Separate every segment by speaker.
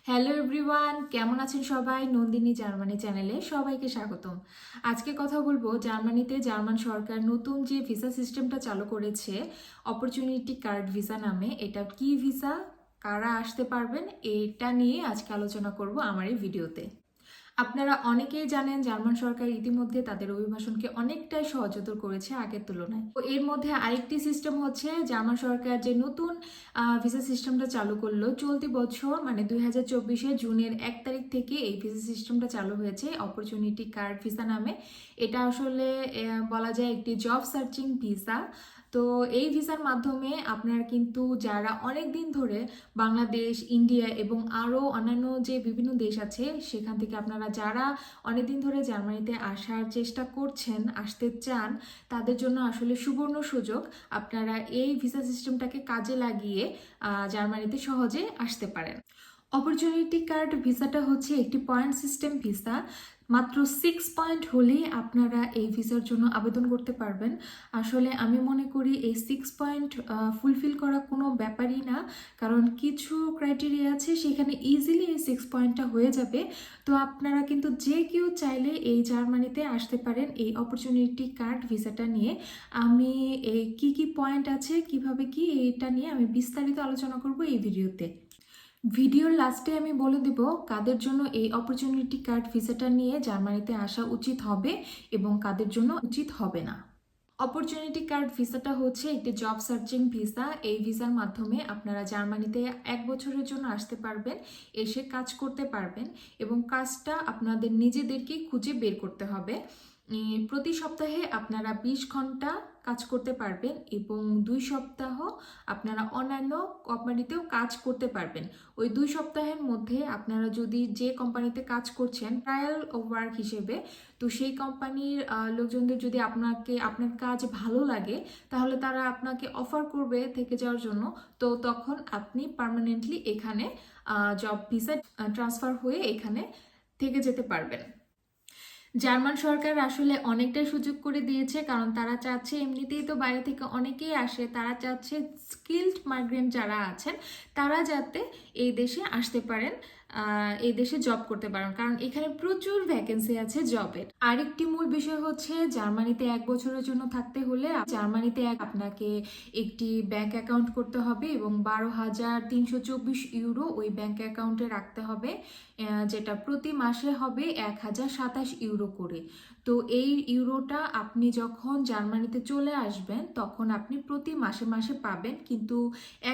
Speaker 1: Hello everyone, কেমন আছেন সবাই? নন্দিনী জার্মানি চ্যানেলে সবাইকে স্বাগতম। আজকে কথা বলবো জার্মানিতে জার্মান সরকার নতুন যে ভিসা সিস্টেমটা চালু করেছে, অপরচুনিটি কার্ড ভিসা নামে। এটা কি ভিসা, কারা আসতে পারবেন, এটা নিয়ে আজকে আলোচনা করব আমার এই ভিডিওতে। আপনারা অনেকেই জানেন জার্মান সরকার ইতিমধ্যে তাদের অভিবাসনকে অনেকটাই সহজতর করেছে আগের তুলনায়। তো এর মধ্যে আরেকটি সিস্টেম হচ্ছে জার্মান সরকার যে নতুন ভিসা সিস্টেমটা চালু করলো চলতি বছর, মানে 2024 জুনের 1 তারিখ থেকে এই ভিসা সিস্টেমটা চালু হয়েছে অপরচুনিটি কার্ড ভিসা নামে। এটা আসলে বলা যায় একটি জব সার্চিং ভিসা। তো এই ভিসার মাধ্যমে আপনারা কিন্তু যারা অনেক দিন ধরে বাংলাদেশ, ইন্ডিয়া এবং আরও অন্যান্য যে বিভিন্ন দেশ আছে সেখান থেকে আপনারা যারা অনেকদিন ধরে জার্মানিতে আসার চেষ্টা করছেন, আসতে চান, তাদের জন্য আসলে সুবর্ণ সুযোগ। আপনারা এই ভিসা সিস্টেমটাকে কাজে লাগিয়ে জার্মানিতে সহজে আসতে পারেন। অপরচুনিটি কার্ড ভিসাটা হচ্ছে একটি পয়েন্ট সিস্টেম ভিসা। মাত্র 6 পয়েন্ট হলেই আপনারা এই ভিসার জন্য আবেদন করতে পারবেন। আসলে আমি মনে করি এই 6 পয়েন্ট ফুলফিল করা কোনো ব্যাপারই না, কারণ কিছু ক্রাইটেরিয়া আছে সেখানে ইজিলি এই 6 পয়েন্টটা হয়ে যাবে। তো আপনারা কিন্তু যে কেউ চাইলে এই জার্মানিতে আসতে পারেন এই অপরচুনিটি কার্ড ভিসাটা নিয়ে। আমি এই কি পয়েন্ট আছে, কিভাবে কি, এইটা নিয়ে আমি বিস্তারিত আলোচনা করব এই ভিডিওতে। ভিডিওর লাস্টে আমি বলে দেব কাদের জন্য এই অপরচুনিটি কার্ড ভিসাটা নিয়ে জার্মানিতে আসা উচিত হবে এবং কাদের জন্য উচিত হবে না। অপরচুনিটি কার্ড ভিসাটা হচ্ছে একটি জব সার্চিং ভিসা। এই ভিসার মাধ্যমে আপনারা জার্মানিতে 1 বছরের জন্য আসতে পারবেন, এসে কাজ করতে পারবেন এবং কাজটা আপনাদের নিজেদেরকেই খুঁজে বের করতে হবে। প্রতি সপ্তাহে আপনারা 20 ঘন্টা কাজ করতে পারবেন এবং 2 সপ্তাহ আপনারা অন্যান্য কোম্পানিতেও কাজ করতে পারবেন। ওই 2 সপ্তাহের মধ্যে আপনারা যদি যে কোম্পানিতে কাজ করছেন ট্রায়াল ওয়ার্ক হিসেবে, তো সেই কোম্পানির লোকজনদের যদি আপনার কাজ ভালো লাগে তাহলে তারা আপনাকে অফার করবে থেকে যাওয়ার জন্য। তো তখন আপনি পার্মানেন্টলি এখানে জব ভিসা ট্রান্সফার হয়ে এখানে থেকে যেতে পারবেন। জার্মান সরকার আসলে অনেকটাই সুযোগ করে দিয়েছে, কারণ তারা চাচ্ছে, এমনিতেই তো বাইরে থেকে অনেকেই আসে, তারা চাচ্ছে স্কিলড মাইগ্রেন্ট যারা আছেন তারা যাতে এই দেশে আসতে পারেন, এই দেশে জব করতে পারেন, কারণ এখানে প্রচুর ভ্যাকেন্সি আছে জবের। আরেকটি মূল বিষয় হচ্ছে জার্মানিতে 1 বছরের জন্য থাকতে হলে জার্মানিতে আপনাকে একটি ব্যাংক অ্যাকাউন্ট করতে হবে এবং 12,324 ইউরো ওই ব্যাংক অ্যাকাউন্টে রাখতে হবে, যেটা প্রতি মাসে হবে 1,027 ইউরো করে। তো এই ইউরোটা আপনি যখন জার্মানিতে চলে আসবেন তখন আপনি প্রতি মাসে মাসে পাবেন, কিন্তু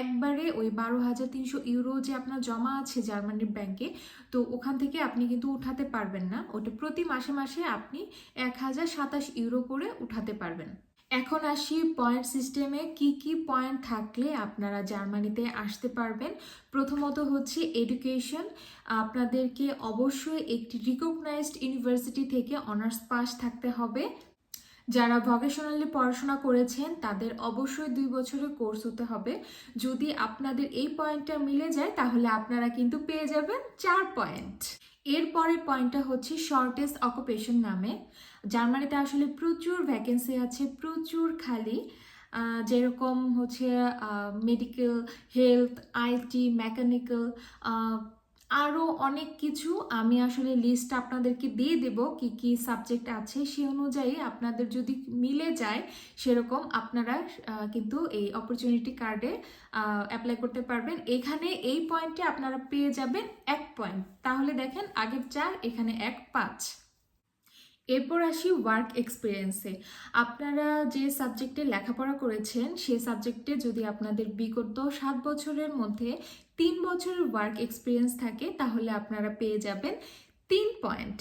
Speaker 1: একবারে ওই 12,300 ইউরো যে আপনার জমা আছে জার্মানির ব্যাংকে, তো ওখান থেকে আপনি কিন্তু উঠাতে পারবেন না। ওটা প্রতি মাসে মাসে আপনি 1,027 ইউরো করে উঠাতে পারবেন। এখন আসি পয়েন্ট সিস্টেমে কি পয়েন্ট থাকলে আপনারা জার্মানিতে আসতে পারবেন। প্রথমত হচ্ছে এডুকেশন। আপনাদেরকে অবশ্যই একটি রিকগনাইজড ইউনিভার্সিটি থেকে অনার্স পাস থাকতে হবে। যারা ভকেশনালি পড়াশোনা করেছেন তাদের অবশ্যই 2 বছরের কোর্স হতে হবে। যদি আপনাদের এই পয়েন্টটা মিলে যায় তাহলে আপনারা কিন্তু পেয়ে যাবেন 4 পয়েন্ট। এরপরের পয়েন্টটা হচ্ছে শর্টেস্ট অকুপেশন নামে। জার্মানিতে আসলে প্রচুর ভ্যাকেন্সি আছে, প্রচুর খালি, যেরকম হচ্ছে মেডিকেল, হেলথ, আইটি, মেকানিক্যাল, আরও অনেক কিছু। আমি আসলে লিস্ট আপনাদেরকে দিয়ে দেব কি কি সাবজেক্ট আছে, সে অনুযায়ী আপনাদের যদি মিলে যায় সেরকম আপনারা কিন্তু এই অপরচুনিটি কার্ডে অ্যাপ্লাই করতে পারবেন। এখানে এই পয়েন্টে আপনারা পেয়ে যাবেন 1 পয়েন্ট। তাহলে দেখেন আগের 4, এখানে 1, 5। এরপর আসি ওয়ার্ক এক্সপিরিয়েন্সে। আপনারা যে সাবজেক্টে লেখাপড়া করেছেন সেই সাবজেক্টে যদি আপনাদের বিগত 7 বছরের মধ্যে 3 বছরের ওয়ার্ক এক্সপিরিয়েন্স থাকে তাহলে আপনারা পেয়ে যাবেন 3 পয়েন্ট।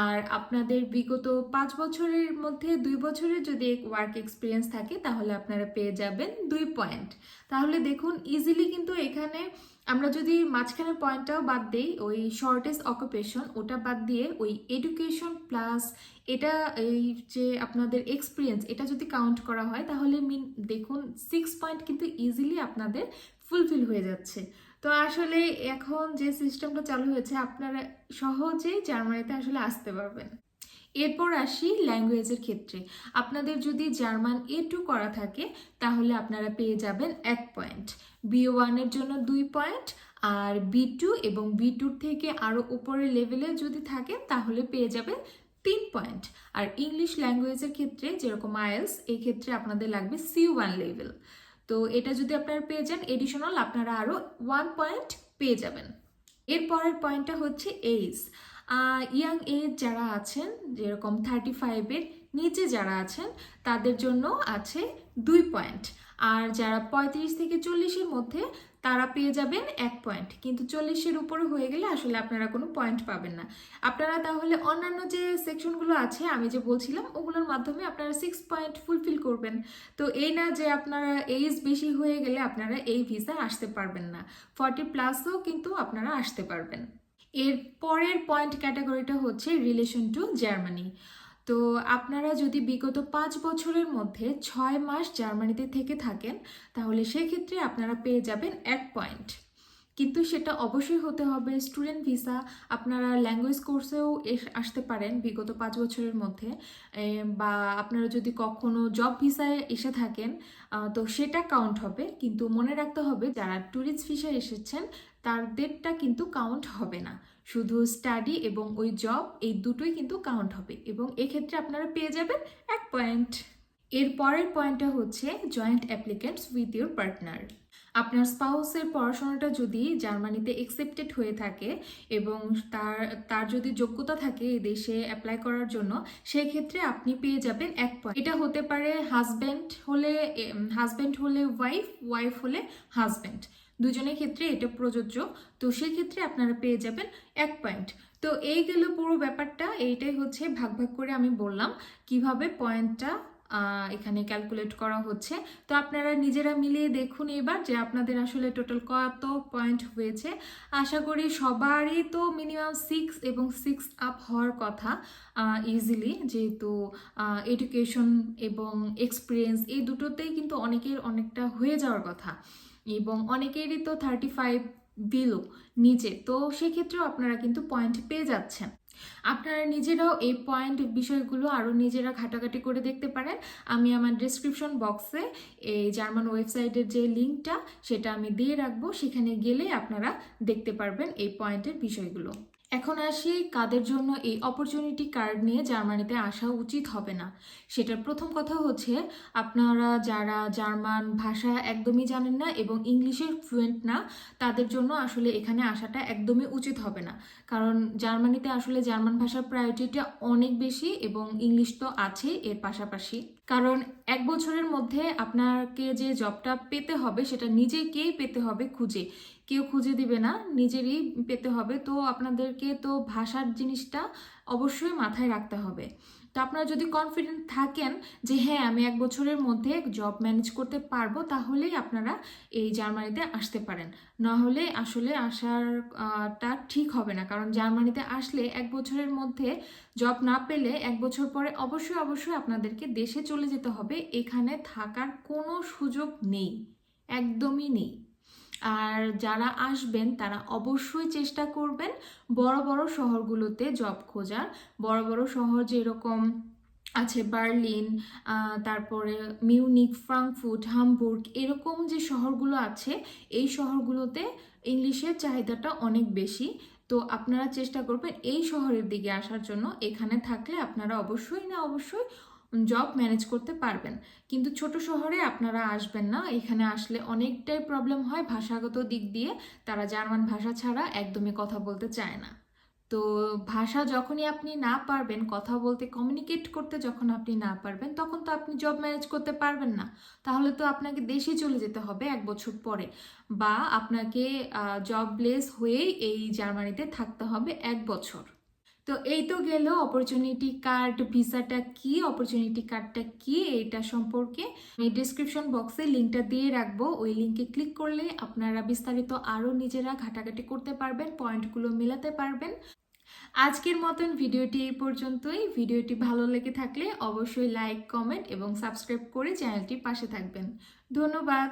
Speaker 1: আর আপনাদের বিগত 5 বছরের মধ্যে 2 বছরের যদি ওয়ার্ক এক্সপিরিয়েন্স থাকে তাহলে আপনারা পেয়ে যাবেন 2 পয়েন্ট। তাহলে দেখুন ইজিলি কিন্তু এখানে আমরা যদি মাঝখানের পয়েন্টটাও বাদ দিই, ওই শর্টেস্ট অকুপেশন ওটা বাদ দিয়ে ওই এডুকেশন প্লাস এটা, এই যে আপনাদের এক্সপিরিয়েন্স, এটা যদি কাউন্ট করা হয় তাহলে দেখুন 6 পয়েন্ট কিন্তু ইজিলি আপনাদের ফুলফিল হয়ে যাচ্ছে। তো আসলে এখন যে সিস্টেমটা চালু হয়েছে আপনারা সহজেই জার্মানিতে আসলে আসতে পারবেন। এরপর আসি ল্যাঙ্গুয়েজের ক্ষেত্রে। আপনাদের যদি জার্মান A2 করা থাকে তাহলে আপনারা পেয়ে যাবেন 1 পয়েন্ট, B1 এর জন্য 2 পয়েন্ট, আর B2 এবং B2 থেকে আরও উপরের লেভেলে যদি থাকেন তাহলে পেয়ে যাবেন 3 পয়েন্ট। আর ইংলিশ ল্যাঙ্গুয়েজের ক্ষেত্রে যেরকম আইএলস, এই ক্ষেত্রে আপনাদের লাগবে C1 লেভেল। তো এটা যদি আপনারা পেয়ে যান, এডিশনাল আপনারা আরও 1 পয়েন্ট পেয়ে যাবেন। এর পরের পয়েন্টটা হচ্ছে এইজ। ইয়াং এজ যারা আছেন, যেরকম 35-এর নিচে যারা আছেন, তাদের জন্য আছে 2 পয়েন্ট। আর যারা 35 থেকে 40-এর মধ্যে, তারা পেয়ে যাবেন 1 পয়েন্ট। কিন্তু 40-এর উপরে হয়ে গেলে আসলে আপনারা কোনো পয়েন্ট পাবেন না। আপনারা তাহলে অন্যান্য যে সেকশনগুলো আছে আমি যে বলছিলাম, ওগুলোর মাধ্যমে আপনারা 6 পয়েন্ট ফুলফিল করবেন। তো এই না যে আপনারা এজ বেশি হয়ে গেলে আপনারা এই ভিসা আসতে পারবেন না, 40+ কিন্তু আপনারা আসতে পারবেন। এর পরের পয়েন্ট ক্যাটাগরিটা হচ্ছে রিলেশন টু জার্মানি। তো আপনারা যদি বিগত 5 বছরের মধ্যে 6 মাস জার্মানিতে থেকে থাকেন, তাহলে সেক্ষেত্রে আপনারা পেয়ে যাবেন 1 পয়েন্ট। কিন্তু সেটা অবশ্যই হতে হবে স্টুডেন্ট ভিসা। আপনারা ল্যাঙ্গুয়েজ কোর্সেও আসতে পারেন বিগত 5 বছরের মধ্যে, বা আপনারা যদি কখনো জব ভিসায় এসে থাকেন তো সেটা কাউন্ট হবে। কিন্তু মনে রাখতে হবে যারা ট্যুরিস্ট ভিসায় এসেছেন তাদেরটা কিন্তু কাউন্ট হবে না, শুধু স্টাডি এবং ওই জব, এই দুটোই কিন্তু কাউন্ট হবে, এবং এক্ষেত্রে আপনারা পেয়ে যাবেন 1 পয়েন্ট। এর পরের পয়েন্টটা হচ্ছে joint applicants with your partner. আপনার স্পাউসের পড়াশোনাটা যদি জার্মানিতে অ্যাকসেপ্টেড হয়ে থাকে এবং তার যদি যোগ্যতা থাকে এই দেশে অ্যাপ্লাই করার জন্য, সেই ক্ষেত্রে আপনি পেয়ে যাবেন 1 পয়েন্ট। এটা হতে পারে হাজব্যান্ড হলে ওয়াইফ, ওয়াইফ হলে হাজব্যান্ড, দুজনের ক্ষেত্রে এটা প্রযোজ্য। তো সেক্ষেত্রে আপনারা পেয়ে যাবেন 1 পয়েন্ট। তো এই গেল পুরো ব্যাপারটা। এইটাই হচ্ছে ভাগ ভাগ করে আমি বললাম কিভাবে পয়েন্টটা এখানে ক্যালকুলেট করা হচ্ছে। তো আপনারা নিজেরা মিলিয়ে দেখুন এবার যে আপনাদের আসলে টোটাল কত পয়েন্ট হয়েছে। আশা করি সবারই তো মিনিমাম 6 এবং 6 আপ হওয়ার কথা ইজিলি, যেহেতু এডুকেশন এবং এক্সপিরিয়েন্স এই দুটোতেই কিন্তু অনেকের অনেকটা হয়ে যাওয়ার কথা, এবং অনেকেরই তো 35 বিলো নিচে। তো সেক্ষেত্রেও আপনারা কিন্তু পয়েন্ট পেয়ে যাচ্ছেন। আপনারা নিজেরাও এই পয়েন্ট বিষয়গুলো আরও নিজেরা ঘাটাঘাটি করে দেখতে পারেন। আমি আমার ডেসক্রিপশন বক্সে এই জার্মান ওয়েবসাইটের যে লিঙ্কটা সেটা আমি দিয়ে রাখবো, সেখানে গেলে আপনারা দেখতে পারবেন এই পয়েন্টের বিষয়গুলো। এখন আসি কাদের জন্য এই অপরচুনিটি কার্ড নিয়ে জার্মানিতে আসা উচিত হবে না। সেটার প্রথম কথা হচ্ছে আপনারা যারা জার্মান ভাষা একদমই জানেন না এবং ইংলিশে ফ্লুয়েন্ট না, তাদের জন্য আসলে এখানে আসাটা একদমই উচিত হবে না। কারণ জার্মানিতে আসলে জার্মান ভাষার প্রায়োরিটিটা অনেক বেশি, এবং ইংলিশ তো আছেই এর পাশাপাশি। কারণ 1 বছরের মধ্যে আপনাকে যে জবটা পেতে হবে সেটা নিজেকেই পেতে হবে খুঁজে, কেউ খুঁজে দিবে না, নিজেরই পেতে হবে। তো আপনাদেরকে তো ভাষার জিনিসটা অবশ্যই মাথায় রাখতে হবে। তো আপনারা যদি কনফিডেন্ট থাকেন যে হ্যাঁ আমি 1 বছরের মধ্যে জব ম্যানেজ করতে পারবো, তাহলেই আপনারা এই জার্মানিতে আসতে পারেন। না হলে আসলে আসারটা ঠিক হবে না। কারণ জার্মানিতে আসলে 1 বছরের মধ্যে জব না পেলে 1 বছর পরে অবশ্যই আপনাদেরকে দেশে চলে যেতে হবে। এখানে থাকার কোনো সুযোগ নেই, একদমই নেই। আর যারা আসবেন তারা অবশ্যই চেষ্টা করবেন বড় বড় শহরগুলোতে জব খোঁজার। বড় বড় শহর যেরকম আছে বার্লিন, তারপরে মিউনিক, ফ্রাঙ্কফুর্ট, হামবুর্গ, এরকম যে শহরগুলো আছে এই শহরগুলোতে ইংলিশের চাহিদাটা অনেক বেশি। তো আপনারা চেষ্টা করবেন এই শহরের দিকে আসার জন্য। এখানে থাকলে আপনারা অবশ্যই জব ম্যানেজ করতে পারবেন। কিন্তু ছোট শহরে আপনারা আসবেন না, এখানে আসলে অনেকটাই প্রবলেম হয় ভাষাগত দিক দিয়ে। তারা জার্মান ভাষা ছাড়া একদমই কথা বলতে চায় না। তো ভাষা যখনই আপনি না পারবেন কথা বলতে, কমিউনিকেট করতে যখন আপনি না পারবেন, তখন তো আপনি জব ম্যানেজ করতে পারবেন না। তাহলে তো আপনাকে দেশে চলে যেতে হবে 1 বছর পরে, বা আপনাকে জবলেস হয়েই এই জার্মানিতে থাকতে হবে 1 বছর। তো এই তো গেল অপরচুনিটি কার্ড ভিসাটা কি, অপরচুনিটি কার্ডটা কি এটা সম্পর্কে। আমি ডিসক্রিপশন বক্সে লিঙ্কটা দিয়ে রাখবো, ওই লিঙ্কে ক্লিক করলে আপনারা বিস্তারিত আরও নিজেরা ঘাটাঘাটি করতে পারবেন, পয়েন্টগুলো মেলাতে পারবেন। আজকের মতন ভিডিওটি এই পর্যন্তই। ভিডিওটি ভালো লেগে থাকলে অবশ্যই লাইক, কমেন্ট এবং সাবস্ক্রাইব করে চ্যানেলটির পাশে থাকবেন। ধন্যবাদ।